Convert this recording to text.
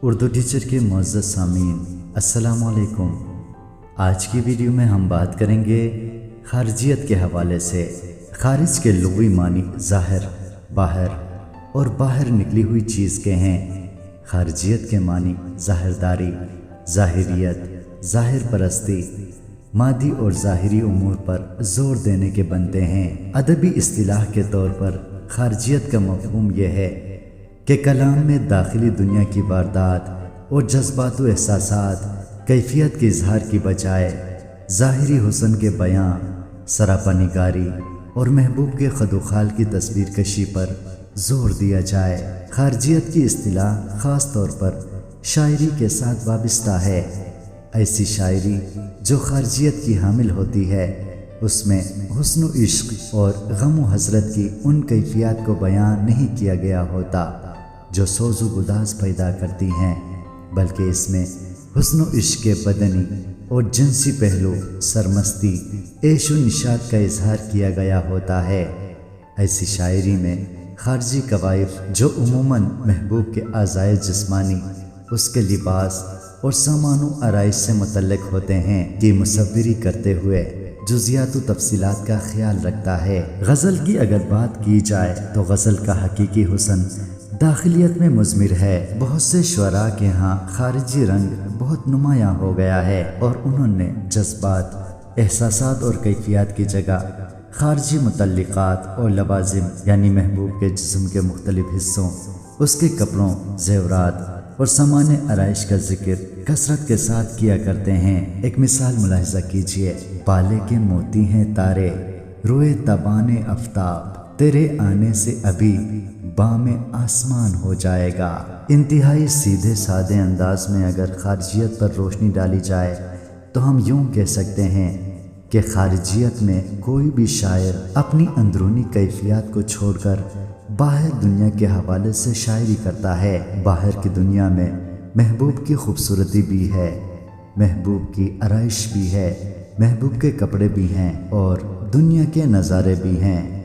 Urdu teacher کے معزز سامعین، السلام علیکم۔ آج کی ویڈیو میں ہم بات کریں گے خارجیت کے حوالے سے۔ خارج کے لغوی معنی ظاہر، باہر اور باہر نکلی ہوئی چیز کے ہیں۔ خارجیت کے معنی ظاہرداری، ظاہریت، ظاہر پرستی، مادی اور ظاہری امور پر زور دینے کے بنتے ہیں۔ ادبی اصطلاح کے طور پر خارجیت کا مفہوم یہ ہے کہ کلام میں داخلی دنیا کی واردات اور جذبات و احساسات کیفیت کے اظہار کی بجائے ظاہری حسن کے بیاں، سراپا نگاری اور محبوب کے خد و خال کی تصویر کشی پر زور دیا جائے۔ خارجیت کی اصطلاح خاص طور پر شاعری کے ساتھ وابستہ ہے۔ ایسی شاعری جو خارجیت کی حامل ہوتی ہے، اس میں حسن و عشق اور غم و حسرت کی ان کیفیات کو بیان نہیں کیا گیا ہوتا جو سوز و گداز پیدا کرتی ہیں، بلکہ اس میں حسن و عشق کے بدنی اور جنسی پہلو، سرمستی، عیش و نشاط کا اظہار کیا گیا ہوتا ہے۔ ایسی شاعری میں خارجی کوائف جو عموماً محبوب کے اعضائے جسمانی، اس کے لباس اور سامان و آرائش سے متعلق ہوتے ہیں کی مصوری کرتے ہوئے جزیات و تفصیلات کا خیال رکھتا ہے۔ غزل کی اگر بات کی جائے تو غزل کا حقیقی حسن داخلیت میں مضمر ہے۔ بہت سے شعراء کے ہاں خارجی رنگ بہت نمایاں ہو گیا ہے اور انہوں نے جذبات، احساسات اور کیفیات کی جگہ خارجی متعلقات اور لوازم یعنی محبوب کے جسم کے مختلف حصوں، اس کے کپڑوں، زیورات اور سامان آرائش کا ذکر کثرت کے ساتھ کیا کرتے ہیں۔ ایک مثال ملاحظہ کیجیے۔ پالے کے موتی ہیں تارے، روئے تابان آفتاب، تیرے آنے سے ابھی بام آسمان ہو جائے گا۔ انتہائی سیدھے سادے انداز میں اگر خارجیت پر روشنی ڈالی جائے تو ہم یوں کہہ سکتے ہیں کہ خارجیت میں کوئی بھی شاعر اپنی اندرونی کیفیات کو چھوڑ کر باہر دنیا کے حوالے سے شاعری کرتا ہے۔ باہر کی دنیا میں محبوب کی خوبصورتی بھی ہے، محبوب کی آرائش بھی ہے، محبوب کے کپڑے بھی ہیں اور دنیا کے نظارے بھی ہیں۔